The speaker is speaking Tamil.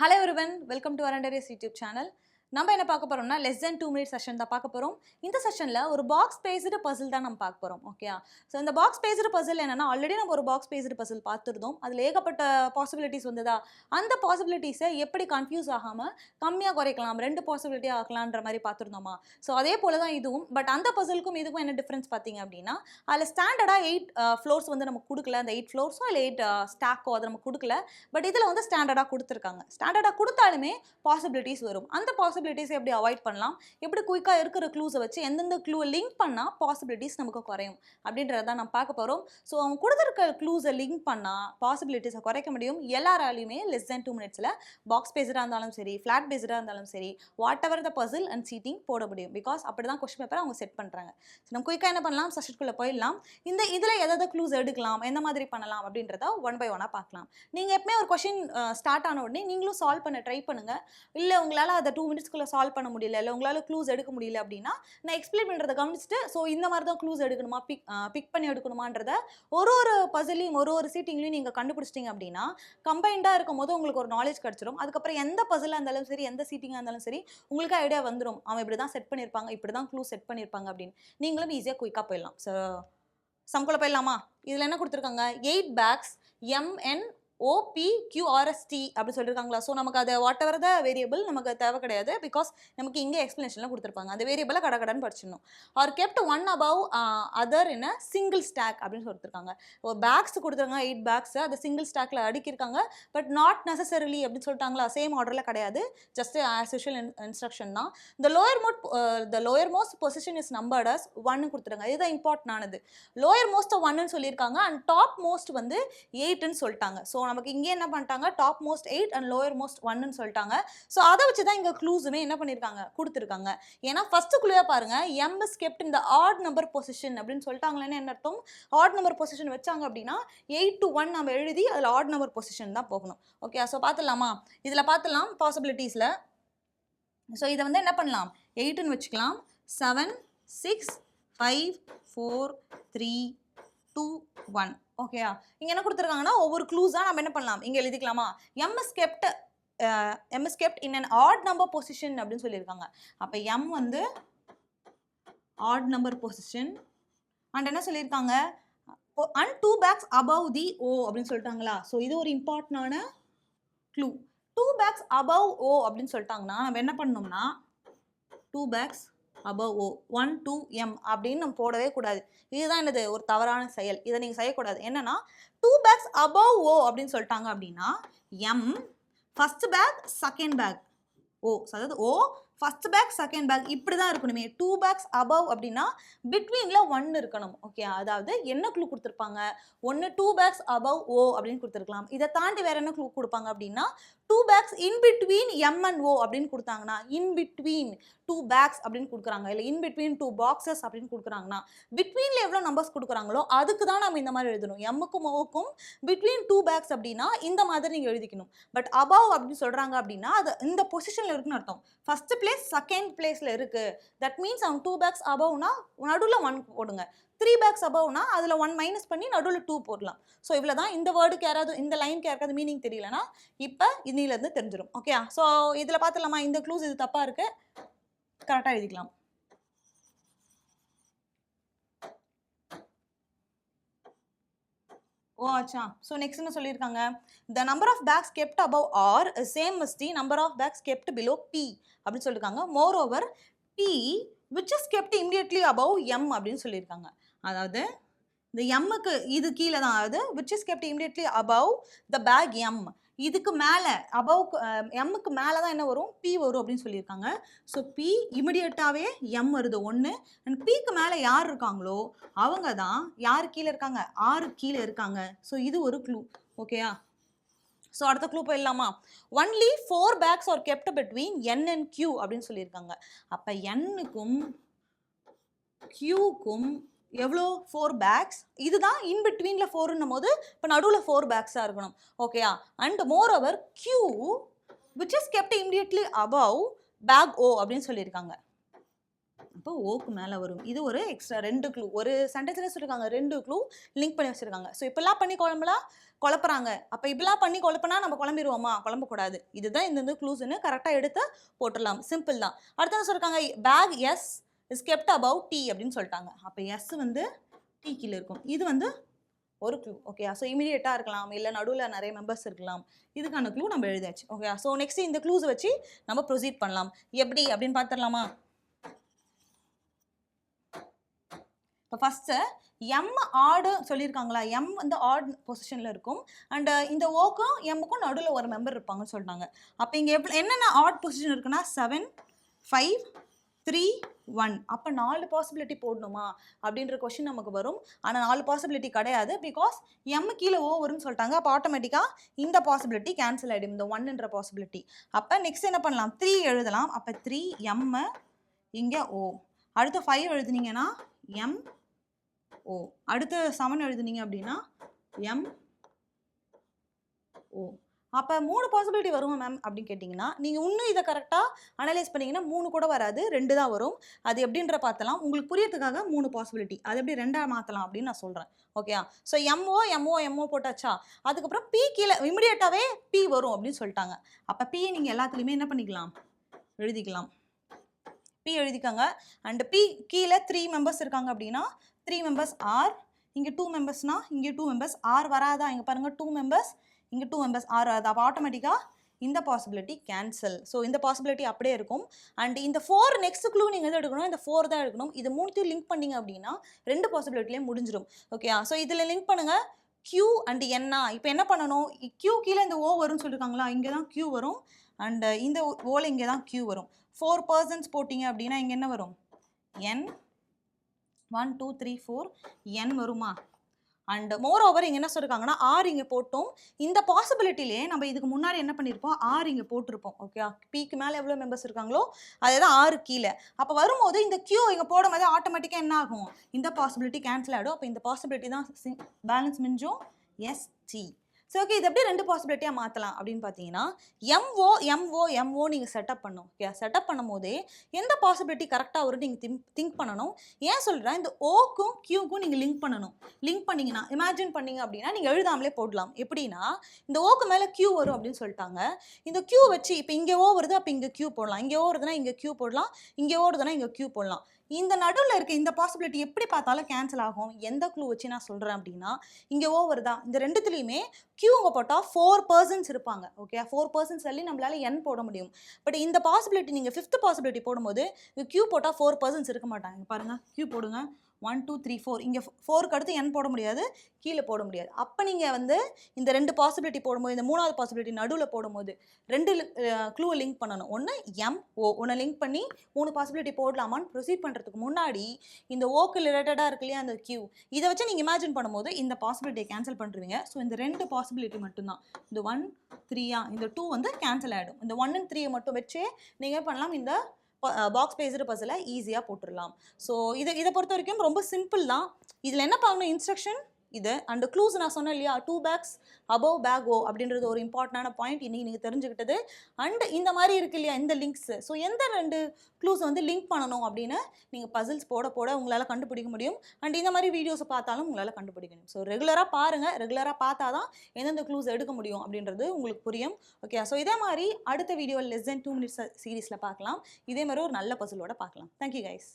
Hello everyone, welcome to VerandaRace YouTube channel. நம்ம என்ன பார்க்க போறோம்னா less than 2 minute session தான் பார்க்க போறோம். இந்த செஷன்ல ஒரு box based puzzle தான் நம்ம பார்க்க போறோம். ஓகேயா? சோ இந்த box based puzzle என்னன்னா ஆல்ரெடி நம்ம ஒரு box based puzzle பார்த்திருந்தோம். அதுல ஏகப்பட்ட பாசிபிலிட்டிஸ் வந்ததா அந்த பாசிபிலிட்டிஸை எப்படி கன்ஃபியூஸ் ஆகாம கம்மியா குறைக்கலாம் ரெண்டு பாசிபிலிட்டி ஆக்கலாம்ன்ற மாதிரி பார்த்திருந்தோமா. சோ அதே போல தான் இதுவும். பட் அந்த பசிலுக்கும் இதுக்கும் என்ன டிஃபரன்ஸ் பாத்தீங்க அப்படின்னா அதுல ஸ்டாண்டர்டா 8 ஃப்ளோர்ஸ் வந்து நம்ம கொடுக்கல. அந்த 8 ஃப்ளோர்ஸோ இல்ல 8 ஸ்டாக்கோ அதை நம்ம கொடுக்கல. பட் இதுல வந்து ஸ்டாண்டர்டா கொடுத்துருக்காங்க. ஸ்டாண்டர்டா கொடுத்தாலுமே பாசிபிலிட்டிஸ் வரும். அந்த பாசிபிலிட்டிஸ் எப்படி அவாய்ட் பண்ணலாம், எப்படி குயிக்கா இருக்கிற க்ளூஸை வச்சு எந்தெந்த க்ளூவை லிங்க் பண்ணா பாசிபிலிட்டிஸ் நமக்கு குறையும் அப்படின்றத நம்ம பார்க்க போறோம். ஸோ அவங்க கொடுத்துருக்க க்ளூஸை லிங்க் பண்ணா பாசிபிலிட்டிஸை குறைக்க முடியும். எல்லாராலையுமே less than 2 minutesல பாக்ஸ் பேஸ்டா இருந்தாலும் சரி, ஃபிளாட் பேஸ்டா இருந்தாலும் சரி, whatever the puzzle and seating போட முடியும். பிகாஸ் அப்படிதான் கொஸ்டின் பேப்பர் அவங்க செட் பண்றாங்க. நம்ம குயிக்கா என்ன பண்ணலாம், செஷனுக்குள்ள போயிடலாம். இதுல எதாவது க்ளூஸ் எடுக்கலாம், எந்த மாதிரி பண்ணலாம் அப்படின்றத ஒன் பை ஒன்னா பார்க்கலாம். நீங்க எப்பவுமே ஒரு கொஸ்டின் ஸ்டார்ட் ஆன உடனே நீங்களும் சால்வ் பண்ண ட்ரை பண்ணுங்க. இல்ல உங்களால அதை 2 minutesக்குள்ள சால்வ் பண்ண முடியல, இல்லை உங்களால் க்ளூஸ் எடுக்க முடியல அப்படின்னா நான் எக்ஸ்பிளைன் பண்ணுறதை கவனிச்சுட்டு ஸோ இந்த மாதிரி தான் க்ளூஸ் எடுக்கணுமா, பிக் பண்ணி எடுக்கணுமான்றத ஒரு பசிலையும் ஒரு சீட்டிங்லையும் நீங்கள் கண்டுபிடிச்சிட்டிங்க அப்படின்னா கம்பைண்டாக இருக்கும் போது உங்களுக்கு ஒரு நாலேஜ் கிடச்சிடும். அதுக்கப்புறம் எந்த பசிலாக இருந்தாலும் சரி, எந்த சீட்டிங்காக இருந்தாலும் சரி, உங்களுக்கு ஐடியா வந்துடும். அவன் இப்படி தான் செட் பண்ணியிருப்பாங்க, இப்படி தான் க்ளூ செட் பண்ணியிருப்பாங்க அப்படின்னு நீங்களும் ஈஸியாக குயிக்காக போயிடலாம். ஸோ சம்குள்ள போயிடலாமா? இதில் என்ன கொடுத்துருக்காங்க, 8 பேக்ஸ் MNOPQRST அப்படி சொல்லியிருக்காங்களா. ஸோ நமக்கு அது வாட் எவர் த வேரியபிள் நமக்கு தேவை கிடையாது. பிகாஸ் நமக்கு இங்கே எக்ஸ்பிளனேஷன்லாம் கொடுத்துருப்பாங்க. அந்த வேரியபிளை கடன்னு படிச்சிடணும். Are kept one above other in a single stack அப்படின்னு சொல்லியிருக்காங்க. ஒரு பேக்ஸ் கொடுத்துருக்காங்க, 8 பேக்ஸ் அதை சிங்கிள் ஸ்டாக்ல அடுக்கியிருக்காங்க. பட் நாட் நெசசரிலி அப்படின்னு சொல்லிட்டாங்களா, சேம் ஆர்டரில் கிடையாது, ஜஸ்ட் ஆஸ் யூஷுவல் இன்ஸ்ட்ரக்ஷன் தான். The lower most position is numbered as 1 கொடுத்துருக்காங்க. இதுதான் இம்பார்ட்டன் ஆனது. லோயர் மோஸ்ட் 1ன்னு சொல்லியிருக்காங்க அண்ட் டாப் மோஸ்ட் வந்து 8ன்னு சொல்லிட்டாங்க. ஸோ நமக்கு இங்கே என்ன பண்ணிட்டாங்க, top most 8 and lower most 1ன்னு சொல்லிட்டாங்க. ஸோ அதை வச்சு தான் இங்கே க்ளூஸுமே என்ன பண்ணியிருக்காங்க, கொடுத்துருக்காங்க. ஏன்னா ஃபர்ஸ்ட் க்ளூவே பாருங்க, M is kept in the odd number position அப்படின்னு சொல்லிட்டாங்களேன்னு என்ன அர்த்தம், ஆட் நம்பர் பொசிஷன் வச்சாங்க அப்படின்னா 8 to 1 நம்ம எழுதி அதில் ஆட் நம்பர் பொசிஷன் தான் போகணும். ஓகே, ஸோ பார்த்துடலாமா? இதில் பார்த்துலாம் பாசிபிலிட்டிஸில். ஸோ இதை வந்து என்ன பண்ணலாம், 8ன்னு வச்சுக்கலாம். 7 6 5 4 3 2 1. ஓகேயா, இங்கே என்ன கொடுத்துருக்காங்கன்னா ஒவ்வொரு க்ளூஸாக நம்ம என்ன பண்ணலாம், இங்கே எழுதிக்கலாமா. M is kept in an odd number position அப்படின்னு சொல்லியிருக்காங்க. அப்போ M வந்து odd number position அண்ட் என்ன சொல்லியிருக்காங்க, and 2 bags above the O அப்படின்னு சொல்லிட்டாங்களா. ஸோ இது ஒரு இம்பார்ட்டன்டான க்ளூ. 2 bags above O அப்படின்னு சொல்லிட்டாங்கன்னா நம்ம என்ன பண்ணோம்னா 2 bags above O 1 2 M அப்படின்னு நம்ம போடவே கூடாது. இதுதான் என்னது, ஒரு தவறான செயல். இதை நீங்கள் செய்யக்கூடாது. என்னன்னா 2 bags above O அப்படின்னு சொல்லிட்டாங்க அப்படின்னா M first bag second bag O, அதாவது O first bag second bag இப்படி தான் இருக்கணுமே. 2 bags above அப்படின்னா பிட்வீனில் 1 இருக்கணும். ஓகே, அதாவது என்ன க்ளூ கொடுத்துருப்பாங்க, 2 bags above O அப்படின்னு கொடுத்துருக்கலாம். இதை தாண்டி வேற என்ன க்ளூ கொடுப்பாங்க அப்படின்னா 2 bags in between M and O அப்படின்னு கொடுத்தாங்கன்னா in between 2 bags அப்படின்னு கொடுக்குறாங்க, இல்லை in between 2 boxes அப்படின்னு கொடுக்குறாங்கன்னா பிட்வீனில் எவ்வளோ நம்பர்ஸ் கொடுக்குறாங்களோ அதுக்கு தான் நம்ம இந்த மாதிரி எழுதணும். எம்முக்கும் ஓக்கும் பிட்வீன் 2 bags அப்படின்னா இந்த மாதிரி நீங்கள் எழுதிக்கணும். பட் above அப்படின்னு சொல்கிறாங்க அப்படின்னா அது இந்த பொசிஷனில் இருக்குன்னு அர்த்தம். ஃபர்ஸ்ட் பிளேஸ் செகண்ட் பிளேஸில் இருக்குது. தட் மீன்ஸ் அவங்க 2 bags above-னா நடுவில் 1 போடுங்க. 3 bags above-னா அதில் 1 மைனஸ் பண்ணி நடுவில் 2 போடலாம். ஸோ இவ்வளோ தான். இந்த வேர்டுக்கு யாராவது, இந்த லைனுக்கு யாருக்காவது மீனிங் தெரியலனா இப்போ இன்னிலேருந்து தெரிஞ்சிடும். ஓகே, ஸோ இதில் பார்த்துலாமா, இந்த க்ளூஸ் இது தப்பாக இருக்குது, கரெக்டாக எழுதிக்கலாம். ஓ ஆச்சா. ஸோ நெக்ஸ்ட் என்ன சொல்லியிருக்காங்க, the number of bags kept above are same as the number of bags kept below P அப்படின்னு சொல்லியிருக்காங்க. More P which is kept immediately above M அப்படின்னு சொல்லியிருக்காங்க. அதாவது இந்த எம்முக்கு இது கீழே தான், அதாவது which is kept immediately above the bag M, இதுக்கு மேலே above எம்முக்கு மேலே தான் என்ன வரும், P வரும் அப்படின்னு சொல்லியிருக்காங்க. ஸோ P இமிடியட்டாகவே M வருது 1 அண்ட் Pக்கு மேலே யார் இருக்காங்களோ அவங்க தான் யார் கீழே இருக்காங்க, 6 கீழே இருக்காங்க. ஸோ இது ஒரு க்ளூ. ஓகேயா, ஸோ அடுத்த க்ளூ போயிடலாமா. Only 4 bags are kept between N and Q அப்படின்னு சொல்லியிருக்காங்க. அப்போ Nனுக்கும் Qக்கும் எவ்வளோ, 4 bags. இதுதான் இன் பிட்வீனில் 4ன்னும் போது இப்போ நடுவில் 4 bagsஸாக இருக்கணும். ஓகேயா, and more over Q which is kept immediately above bag O அப்படின்னு சொல்லியிருக்காங்க. அப்போ ஓக்கு மேலே வரும். இது ஒரு எக்ஸ்ட்ரா 2 க்ளூ. ஒரு சென்டென்ஸில் சொல்லியிருக்காங்க 2 க்ளூ லிங்க் பண்ணி வச்சுருக்காங்க. ஸோ இப்பெல்லாம் பண்ணி குழப்புறாங்க. அப்போ இப்பெல்லாம் பண்ணி குழப்பினா நம்ம குழம்பிடுவோமா? குழம்பக்கூடாது. இதுதான் இந்த க்ளூஸ்ன்னு கரெக்டாக எடுத்து போட்டுடலாம். சிம்பிள் தான். அடுத்தது சொல்லியிருக்காங்க bag S is kept above T அப்படின்னு சொல்லிட்டாங்க. அப்போ எஸ் வந்து டி கீழே இருக்கும். இது வந்து ஒரு க்ளூ. ஓகே, ஸோ இமீடியட்டாக இருக்கலாம், இல்லை நடுவில் நிறைய மெம்பர்ஸ் இருக்கலாம். இதுக்கான க்ளூ நம்ம எழுதாச்சு. ஓகே, ஸோ நெக்ஸ்ட் இந்த க்ளூஸ் வச்சு நம்ம ப்ரொசீட் பண்ணலாம். எப்படி அப்படின்னு பார்த்துடலாமா? இப்போ ஃபஸ்ட்டு எம் ஆடு சொல்லியிருக்காங்களா? எம் வந்து ஆட் பொசிஷனில் இருக்கும். அண்ட் இந்த ஓக்கும் எம்முக்கும் நடுவில் ஒரு மெம்பர் இருப்பாங்கன்னு சொல்லிட்டாங்க. அப்போ இங்கே என்னென்ன ஆட் பொசிஷன் இருக்குன்னா 7, 5, 3, 1. அப்போ 4 பாசிபிலிட்டி போடணுமா அப்படின்ற கொஸ்டின் நமக்கு வரும். ஆனால் 4 பாசிபிலிட்டி கிடையாது. பிகாஸ் எம் கீழே ஓ வரும்னு சொல்லிட்டாங்க. அப்போ ஆட்டோமேட்டிக்காக இந்த பாசிபிலிட்டி கேன்சல் ஆகிடும், இந்த 1ன்ற பாசிபிலிட்டி. அப்போ நெக்ஸ்ட் என்ன பண்ணலாம்? 3 எழுதலாம். அப்போ 3 எம் இங்கே ஓ. அடுத்து 5 எழுதுனீங்கன்னா எம் ஓ. அடுத்து 7 எழுதுனீங்க அப்படின்னா எம் ஓ. அப்போ 3 பாசிபிலிட்டி வருமா மேம் அப்படின்னு கேட்டிங்கன்னா, நீங்கள் இன்னும் இதை கரெக்டாக அனலைஸ் பண்ணிங்கன்னா 3 கூட வராது, 2 தான் வரும். அது எப்படின்ற பார்த்தலாம். உங்களுக்கு புரியறதுக்காக 3 பாசிபிலிட்டி. அது எப்படி 2ஆக மாற்றலாம் அப்படின்னு நான் சொல்கிறேன். ஓகேயா? ஸோ எம்ஓ போட்டாச்சா? அதுக்கப்புறம் பி கீழே இமிடியேட்டாகவே பி வரும் அப்படின்னு சொல்லிட்டாங்க. அப்போ பி நீங்கள் எல்லாத்துலேயுமே என்ன பண்ணிக்கலாம்? எழுதிக்கலாம். பி எழுதிக்காங்க. அண்ட் பி கீழே 3 மெம்பர்ஸ் இருக்காங்க அப்படின்னா 3 மெம்பர்ஸ் ஆர். இங்கே 2 மெம்பர்ஸ்னா இங்கே 2 மெம்பர்ஸ் ஆர் வராதா? இங்கே பாருங்கள் 2 மெம்பர்ஸ், இங்கே 2 மெம்பர்ஸ் ஆர் வராது. அப்போ ஆட்டோமேட்டிக்காக இந்த பாசிபிலிட்டி கேன்சல். ஸோ இந்த பாசிபிலிட்டி அப்படியே இருக்கும். அண்ட் இந்த 4 நெக்ஸ்ட் க்ளூ நீங்கள் எது எடுக்கணும்? இந்த 4 தான் எடுக்கணும். இது 3த்தையும் லிங்க் பண்ணிங்க அப்படின்னா 2 பாசிபிலிட்டிலேயே முடிஞ்சிடும். ஓகே, ஸோ இதில் லிங்க் பண்ணுங்கள் Q அண்ட் என்னா. இப்போ என்ன பண்ணணும்? Q கீழே இந்த O வரும்னு சொல்லியிருக்காங்களா? இங்கே தான் Q வரும். அண்ட் இந்த ஓவில் இங்கே தான் Q வரும். 4 பர்சன்ஸ் போட்டிங்க அப்படின்னா இங்கே என்ன வரும்? N 1 2 3 4 N வருமா? அண்ட் மோர் ஓவர் இங்கே என்ன சொல்லியிருக்காங்கன்னா ஆர் இங்கே போட்டோம். இந்த பாசிபிலிட்டிலே நம்ம இதுக்கு முன்னாடி என்ன பண்ணியிருப்போம்? ஆர் இங்கே போட்டிருப்போம். ஓகே, பிக்கு மேலே எவ்வளோ மெம்பர்ஸ் இருக்காங்களோ அதே தான் 6 கீழே. அப்போ வரும்போது இந்த கியூ இங்கே போடும் போது ஆட்டோமேட்டிக்காக என்ன ஆகும்? இந்த பாசிபிலிட்டி கேன்சல் ஆகிடும். அப்போ இந்த பாசிபிலிட்டி தான் பேலன்ஸ் மிஞ்சும் எஸ்டி. ஸோ ஓகே, இது எப்படி 2 பாசிபிலிட்டியாக மாற்றலாம் அப்படின்னு பார்த்தீங்கன்னா எம்ஓ நீங்கள் செட்டப் பண்ணும். ஓகே, செட்டப் பண்ணும் போதே எந்த பாசிபிலிட்டி கரெக்டாக வரும் நீங்கள் திங்க் பண்ணணும். ஏன் சொல்கிறேன்? இந்த ஓக்கும் கியூக்கும் நீங்கள் லிங்க் பண்ணணும். லிங்க் பண்ணிங்கன்னா இமேஜின் பண்ணிங்க அப்படின்னா நீங்கள் எழுதாமலே போடலாம். எப்படின்னா இந்த ஓக்கு மேலே கியூ வரும் அப்படின்னு சொல்லிட்டாங்க. இந்த கியூ வச்சு இப்போ இங்கே ஓ வருது, அப்போ இங்கே கியூ போடலாம். இங்கே ஓ வருதுன்னா இங்கே கியூ போடலாம். இங்கே ஓடுதுன்னா இங்கே கியூ போடலாம். இந்த நடுவில் இருக்க இந்த பாசிபிலிட்டி எப்படி பார்த்தாலும் கேன்சல் ஆகும். எந்த க்ளூ வச்சு நான் சொல்கிறேன் அப்படின்னா இங்கே ஓ வருதா? இந்த ரெண்டுத்துலேயுமே கியூங்க போட்டால் 4 பர்சன்ஸ் இருப்பாங்க. ஓகே, 4 பர்சன்ஸ் சொல்லி நம்மளால என் போட முடியும். பட் இந்த பாசிபிலிட்டி நீங்கள் 5th பாசிபிலிட்டி போடும்போது கியூ போட்டால் 4 பர்சன்ஸ் இருக்க மாட்டாங்க. பாருங்கள், கியூ போடுங்க 1 2 3 4. இங்கே 4க்கு அடுத்து என் போட முடியாது, கீழே போட முடியாது. அப்போ நீங்கள் வந்து இந்த 2 பாசிபிலிட்டி போடும்போது, இந்த 3வது பாசிபிலிட்டி நடுவில் போடும்போது 2 க்ளூவை லிங்க் பண்ணணும். ஒன்று எம்ஓ, ஒன்று லிங்க் பண்ணி 3 பாசிபிலிட்டி போடலாமான்னு ப்ரொசீட் பண்ணுறதுக்கு முன்னாடி இந்த ஓக்கு ரிலேட்டடாக இருக்கு இல்லையா அந்த கியூ, இதை வச்சு நீங்கள் இமேஜின் பண்ணும்போது இந்த பாசிபிலிட்டியை கேன்சல் பண்ணுறீங்க. ஸோ இந்த 2 பாசிபிலிட்டி மட்டும்தான். இந்த 1 3 இந்த 2 வந்து கேன்சல் ஆகிடும். இந்த 1 and 3 மட்டும் வச்சு நீங்கள் பண்ணலாம். இந்த பாக்ஸ் பேஸ்டு பஸ்ஸில் ஈஸியாக போட்டுடலாம். ஸோ இதை பொறுத்த வரைக்கும் ரொம்ப சிம்பிள் தான். இதில் என்ன பண்ணணும்? இன்ஸ்ட்ரக்ஷன் இது அண்ட் க்ளூஸ் நான் சொன்னேன் இல்லையா, 2 பேக்ஸ் அபவ் பேக் ஓ அப்படின்றது ஒரு இம்பார்ட்டண்டான பாயிண்ட் இன்னைக்கு நீங்கள் தெரிஞ்சுக்கிட்டது. அண்ட் இந்த மாதிரி இருக்கு இல்லையா இந்த லிங்க்ஸ், ஸோ எந்த 2 க்ளூஸ் வந்து லிங்க் பண்ணணும் அப்படின்னு நீங்கள் பசில்ஸ் போட உங்களால் கண்டுபிடிக்க முடியும். அண்ட் இந்த மாதிரி வீடியோஸை பார்த்தாலும் உங்களால் கண்டுபிடிக்க முடியும். ஸோ ரெகுலராக பாருங்கள், ரெகுலராக பார்த்தா தான் எந்தெந்த க்ளூஸ் எடுக்க முடியும் அப்படின்றது உங்களுக்கு புரியும். ஓகே, ஸோ இதே மாதிரி அடுத்த வீடியோ less than 2 minutes சீரீஸில் பார்க்கலாம். இதே மாதிரி ஒரு நல்ல பசிலோட பார்க்கலாம். Thank you guys.